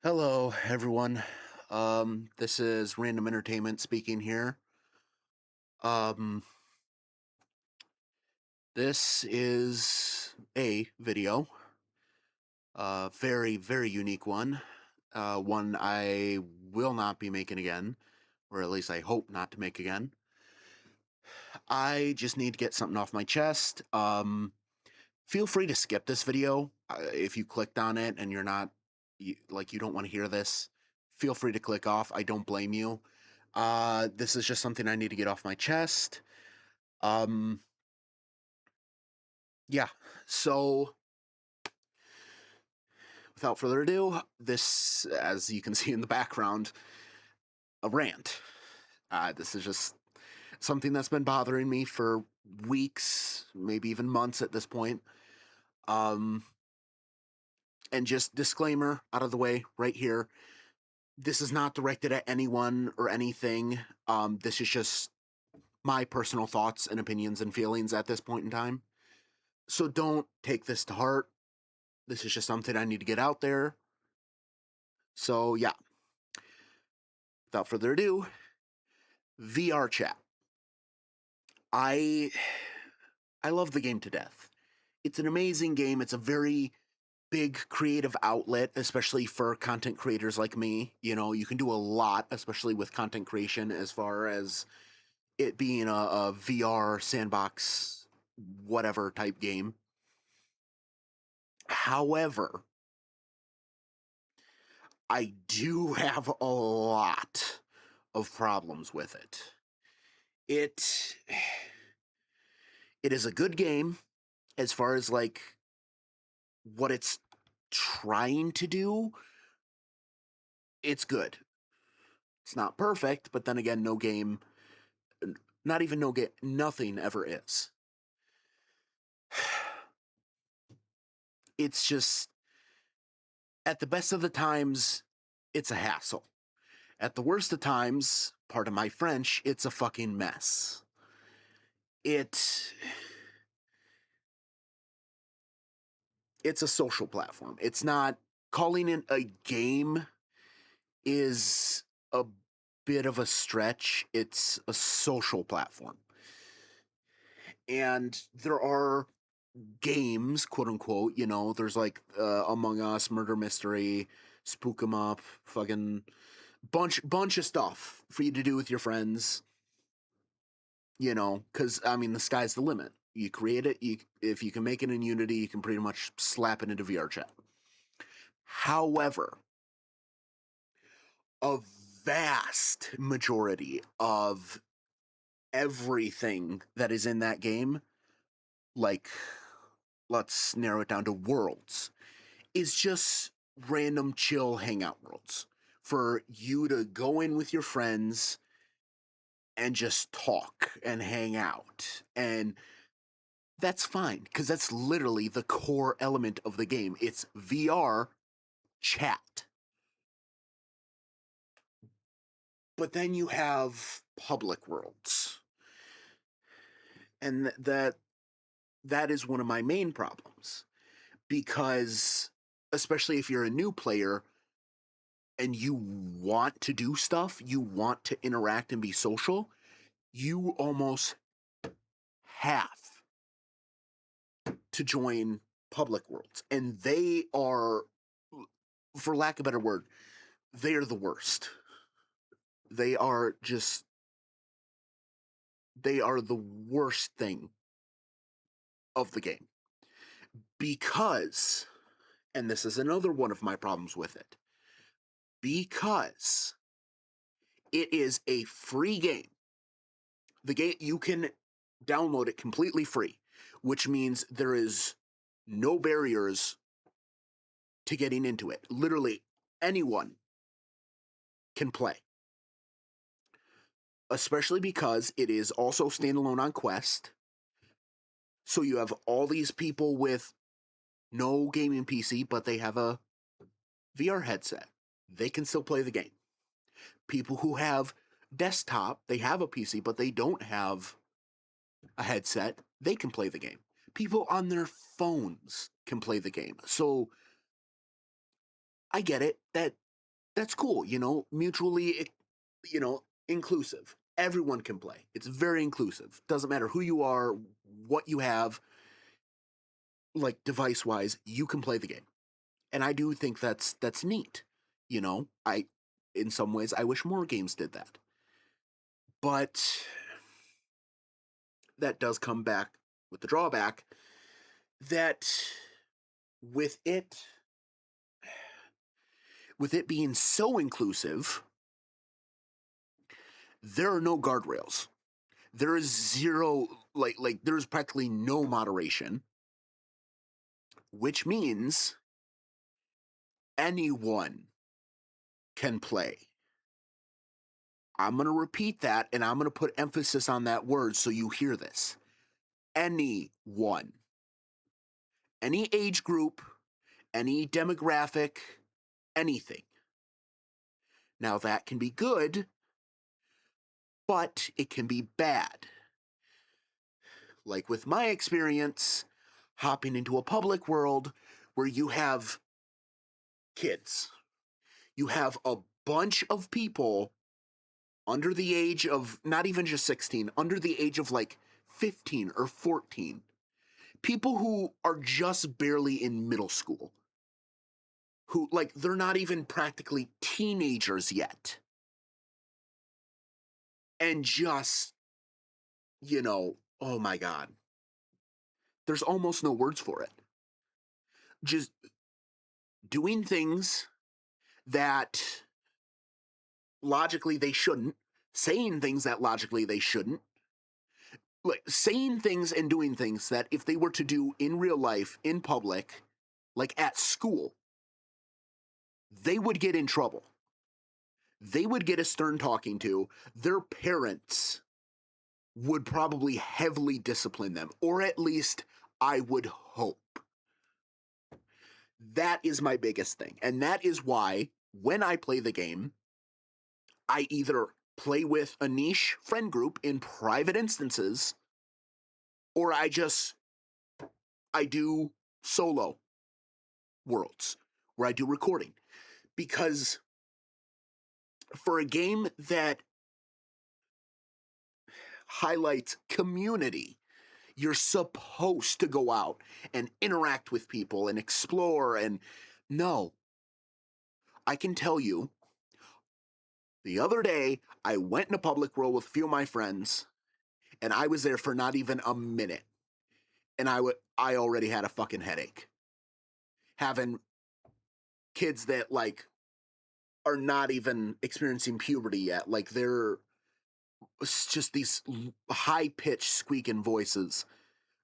Hello, everyone. This is Random Entertainment speaking here. Um, this is a video, very, very unique one. One I will not be making again, or at least I hope not to make again. I just need to get something off my chest. Feel free to skip this video if you clicked on it and you're not, you don't want to hear this. Feel free to click off. I don't blame you. This is just something I need to get off my chest. Um, yeah. So, without further ado, this, as you can see in the background, a rant. This is just something that's been bothering me for weeks, maybe even months at this point. Um, and just disclaimer out of the way right here. This is not directed at anyone or anything. This is just my personal thoughts and opinions and feelings at this point in time. So don't take this to heart. This is just something I need to get out there. So yeah, without further ado, VR chat. I I love the game to death. It's an amazing game. It's a very big creative outlet, especially for content creators like me. You know, you can do a lot, especially with content creation, as far as it being a VR sandbox, whatever type game. However, I do have a lot of problems with it. It it is a good game as far as like what it's trying to do. It's good. It's not perfect, but then again, no game, not even no game, nothing ever is. It's just at the best of the times, it's a hassle. At the worst of times, pardon my French, it's a fucking mess. It it's a social platform. It's not calling it a game is a bit of a stretch. It's a social platform. And there are games, quote unquote, there's like Among Us, Murder Mystery, Spook 'em Up, fucking bunch of stuff for you to do with your friends, because I mean the sky's the limit. You create it, if you can make it in Unity, you can pretty much slap it into VR chat. However, a vast majority of everything that is in that game, like, let's narrow it down to worlds, is just random chill hangout worlds for you to go in with your friends and just talk and hang out. And that's fine, because that's literally the core element of the game. It's VR chat. But then you have public worlds. And that is one of my main problems, because especially if you're a new player and you want to do stuff, you want to interact and be social, you almost have to join public worlds. And they are, for lack of a better word, they are the worst. They are just, they are the worst thing of the game. Because, and this is another one of my problems with it, because it is a free game. The game, you can download it completely free, which means there is no barriers to getting into it. Literally anyone can play. Especially because it is also standalone on Quest. So you have all these people with no gaming PC, but they have a VR headset. They can still play the game. People who have desktop, they have a PC, but they don't have a headset, they can play the game. People on their phones can play the game. So I get it that That's cool, mutually, inclusive. Everyone can play. It's very inclusive. Doesn't matter who you are, what you have, like device wise, you can play the game. And I do think that's neat. I in some ways I wish more games did that. But that does come back with the drawback that with it with it being so inclusive, there are no guardrails. There is zero, like there's practically no moderation, which means anyone can play. I'm going to repeat that and I'm going to put emphasis on that word so you hear this. Anyone. Any age group, any demographic, anything. Now that can be good, but it can be bad. Like with my experience, hopping into a public world where you have kids, you have a bunch of people under the age of not even just 16, under the age of like 15 or 14. People who are just barely in middle school, who, like, they're not even practically teenagers yet. And just, oh my God. There's almost no words for it. Just doing things that logically they shouldn't, saying things that logically they shouldn't, like saying things and doing things that if they were to do in real life, in public, like at school, they would get in trouble. They would get a stern talking to. Their parents would probably heavily discipline them, or at least I would hope. That is my biggest thing. And that is why when I play the game, I either play with a niche friend group in private instances, or I do solo worlds where I do recording. Because for a game that highlights community, you're supposed to go out and interact with people and explore. And no, I can tell you, the other day I went in a public world with a few of my friends, and I was there for not even a minute, and I already had a fucking headache. Having kids that like are not even experiencing puberty yet, like they're just these high pitched squeaking voices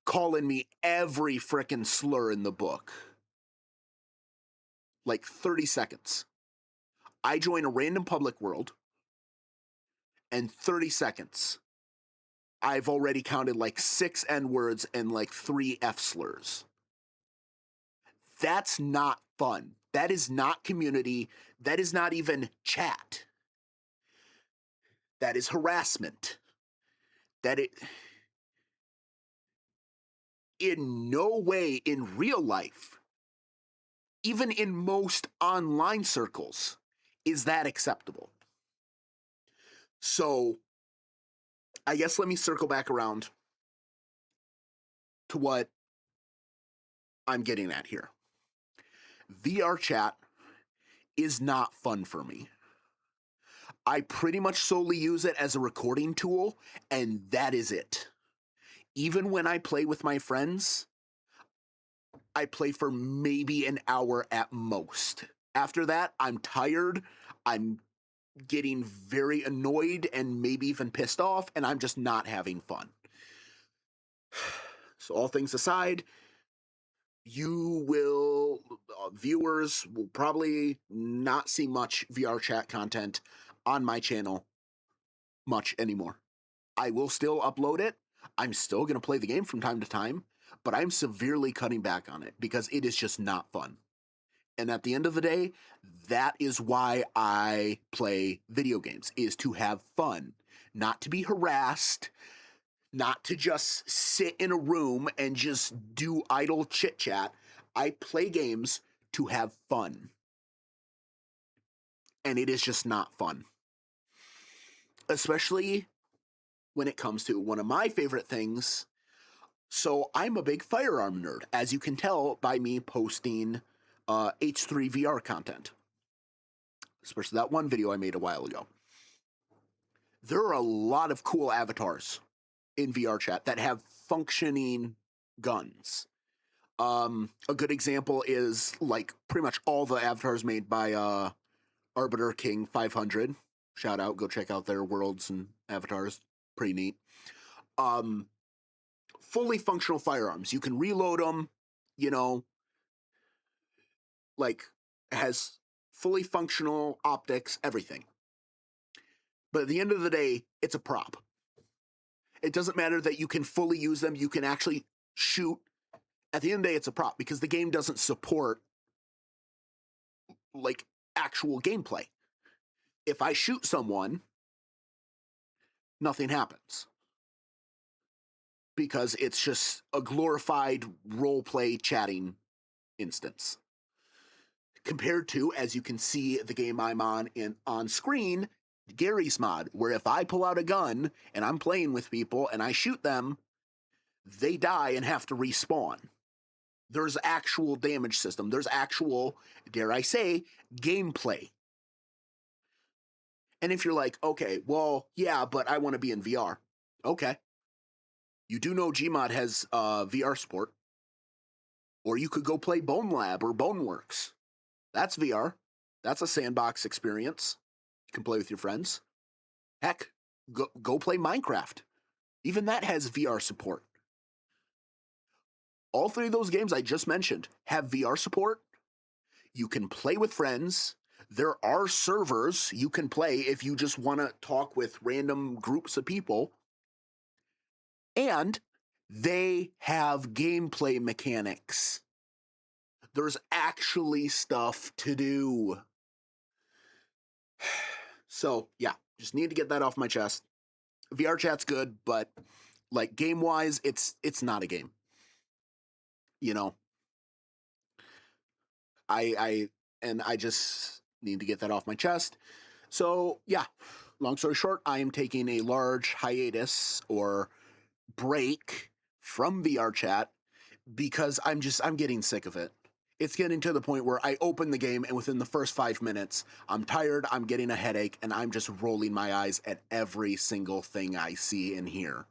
calling me every frickin' slur in the book. Like 30 seconds. I join a random public world, and 30 seconds, I've already counted like 6 N words and like 3 F slurs. That's not fun. That is not community. That is not even chat. That is harassment. That it, in no way in real life, even in most online circles, is that acceptable. So, I guess let me circle back around to what I'm getting at here. VR chat is not fun for me. I pretty much solely use it as a recording tool, and that is it. Even when I play with my friends, I play for maybe an hour at most. After that, I'm tired, I'm getting very annoyed and maybe even pissed off, and I'm just not having fun. So all things aside, viewers will probably not see much VR chat content on my channel much anymore. I will still upload it. I'm still going to play the game from time to time, but I'm severely cutting back on it because it is just not fun. And at the end of the day, that is why I play video games, is to have fun, not to be harassed, not to just sit in a room and just do idle chit chat. I play games to have fun. and it is just not fun. Especially when it comes to one of my favorite things. So I'm a big firearm nerd, as you can tell by me posting H3 VR content, especially that one video I made a while ago. There are a lot of cool avatars in VR chat that have functioning guns. A good example is like pretty much all the avatars made by Arbiter King 500. Shout out, go check out their worlds and avatars. Pretty neat. Fully functional firearms. You can reload them, you know, like has fully functional optics, everything. But at the end of the day, it's a prop. It doesn't matter that you can fully use them, you can actually shoot. At the end of the day, it's a prop because the game doesn't support like actual gameplay. If I shoot someone, nothing happens because it's just a glorified roleplay chatting instance. Compared to, as you can see, the game I'm on screen, Gary's mod, where if I pull out a gun and I'm playing with people and I shoot them, they die and have to respawn. There's actual damage system. There's actual, dare I say, gameplay. And if you're like, okay, well, yeah, but I want to be in VR. Okay. You do know Gmod has VR support. Or you could go play Bone Lab or Boneworks. That's VR. That's a sandbox experience. You can play with your friends. Heck, go play Minecraft. Even that has VR support. All three of those games I just mentioned have VR support. You can play with friends. There are servers you can play if you just want to talk with random groups of people. And they have gameplay mechanics. There's actually stuff to do. So, yeah, just need to get that off my chest. VR chat's good, but like game-wise, it's not a game. You know, I just need to get that off my chest. So, yeah, long story short, I am taking a large hiatus or break from VR chat because I'm getting sick of it. It's getting to the point where I open the game and within the first 5 minutes, I'm tired, I'm getting a headache, and I'm just rolling my eyes at every single thing I see and hear.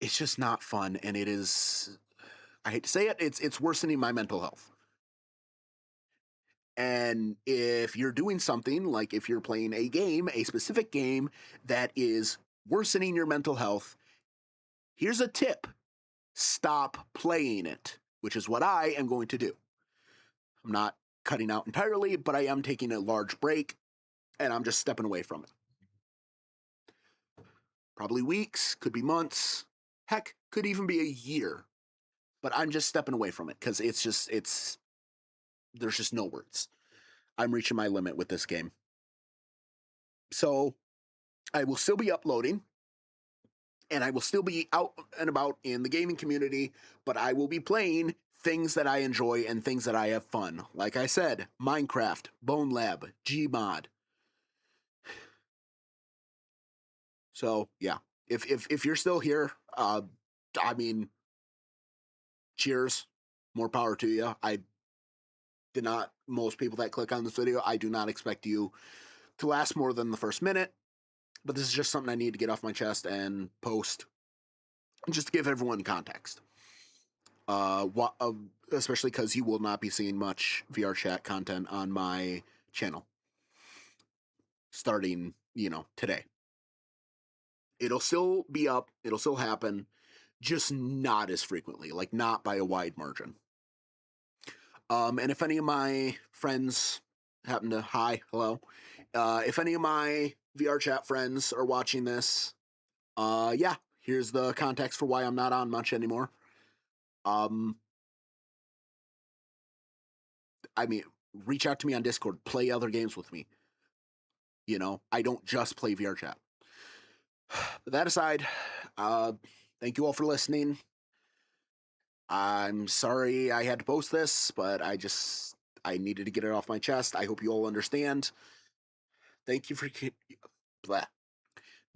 It's just not fun, and it is, I hate to say it, it's worsening my mental health. And if you're doing something, like if you're playing a game, a specific game that is worsening your mental health, here's a tip. Stop playing it, which is what I am going to do. I'm not cutting out entirely, but I am taking a large break, and I'm just stepping away from it. Probably weeks, could be months, heck, could even be a year. But I'm just stepping away from it because there's just no words. I'm reaching my limit with this game. So I will still be uploading, and I will still be out and about in the gaming community, but I will be playing things that I enjoy and things that I have fun. Like I said, Minecraft, Bone Lab, Gmod. So yeah, if you're still here, I mean, cheers, more power to you. I did not. Most people that click on this video, I do not expect you to last more than the first minute. But this is just something I need to get off my chest and post, just to give everyone context. Especially because you will not be seeing much VR chat content on my channel starting, today. It'll still be up, it'll still happen, just not as frequently, like not by a wide margin. And if any of my friends happen to, hi, hello, if any of my VR chat friends are watching this, yeah, here's the context for why I'm not on much anymore. I mean, reach out to me on Discord, play other games with me. I don't just play VR chat. But that aside, thank you all for listening. I'm sorry I had to post this, but I needed to get it off my chest. I hope you all understand. Thank you for blah.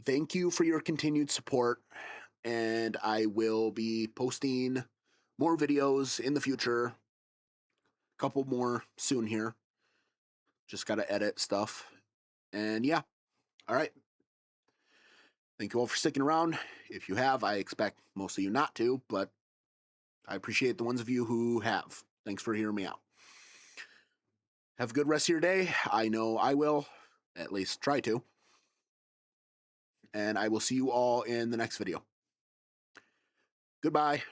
Thank you for your continued support, and I will be posting more videos in the future. A couple more soon here. Just got to edit stuff. And yeah, all right. Thank you all for sticking around. If you have, I expect most of you not to, but I appreciate the ones of you who have. Thanks for hearing me out. Have a good rest of your day. I know I will, at least try to. And I will see you all in the next video. Goodbye.